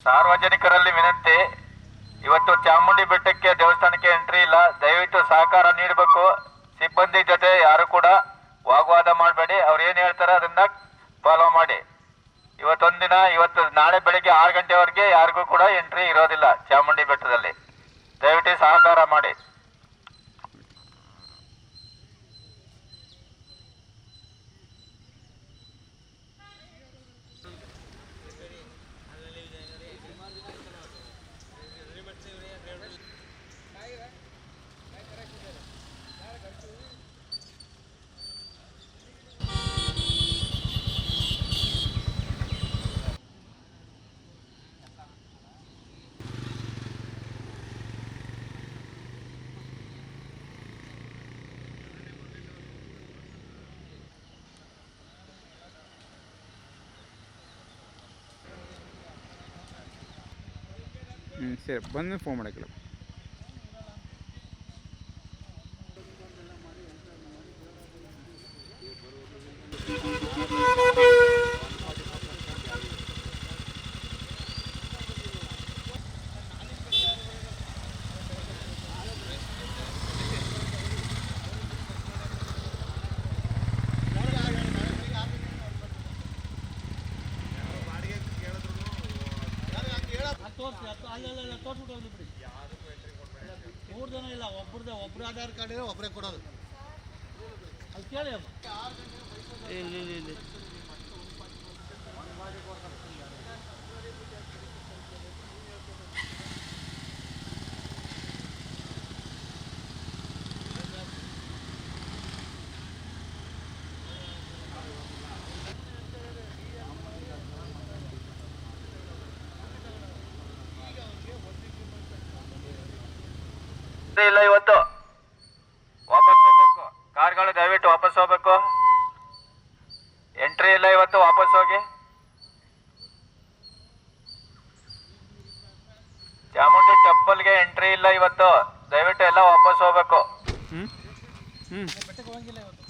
ಸಾರ್ವಜನಿಕರಲ್ಲಿ ವಿನಂತಿ, ಇವತ್ತು ಚಾಮುಂಡಿ ಬೆಟ್ಟಕ್ಕೆ ದೇವಸ್ಥಾನಕ್ಕೆ ಎಂಟ್ರಿ ಇಲ್ಲ. ದಯವಿಟ್ಟು ಸಹಕಾರ ನೀಡಬೇಕು. ಸಿಬ್ಬಂದಿ ಜೊತೆ ಯಾರು ಕೂಡ ವಾಗ್ವಾದ ಮಾಡಬೇಡಿ. ಅವ್ರು ಏನು ಹೇಳ್ತಾರೆ ಅದನ್ನ ಫಾಲೋ ಮಾಡಿ. ಇವತ್ತೊಂದಿನ, ನಾಳೆ ಬೆಳಿಗ್ಗೆ 6 ಗಂಟೆವರೆಗೆ ಯಾರಿಗೂ ಕೂಡ ಎಂಟ್ರಿ ಇರೋದಿಲ್ಲ ಚಾಮುಂಡಿ ಬೆಟ್ಟದಲ್ಲಿ. ದಯವಿಟ್ಟು ಸಹಕಾರ ಮಾಡಿ. ಸರಿ, ಬಂದು ಫೋನ್ ಮಾಡೋಕ್ಕಿಲ್ಲ. ಅಲ್ಲೆಲ್ಲ ತೋರಿಸ್ಬಿಟ್ಟು ಹೋಗ್ಲಿ ಬಿಡಿ. 3 ಜನ ಇಲ್ಲ, ಒಬ್ರು ಆಧಾರ್ ಕಾರ್ಡ್ ಇದೆ, ಒಬ್ಬರೇ ಕೊಡೋದು. ಅಲ್ಲಿ ಕೇಳಿ ಅಮ್ಮ. ಇಲ್ಲಿ ಇಲ್ಲ, ಇವತ್ತು ವಾಪಸ್ ಹೋಗ್ಬೇಕು. ಕಾರ್ಗಳು ದಯವಿಟ್ಟು ವಾಪಸ್ ಹೋಗ್ಬೇಕು. ಎಂಟ್ರಿ ಇಲ್ಲ ಇವತ್ತು, ವಾಪಸ್ ಹೋಗಿ. ಚಾಮುಂಡಿ ಟೆಂಪಲ್ಗೆ ಎಂಟ್ರಿ ಇಲ್ಲ ಇವತ್ತು, ದಯವಿಟ್ಟು ಎಲ್ಲ ವಾಪಸ್ ಹೋಗ್ಬೇಕು. ಬೆಟ್ಟಕ್ಕೆ ಹೋಗಿಲ್ಲ ಇವತ್ತು.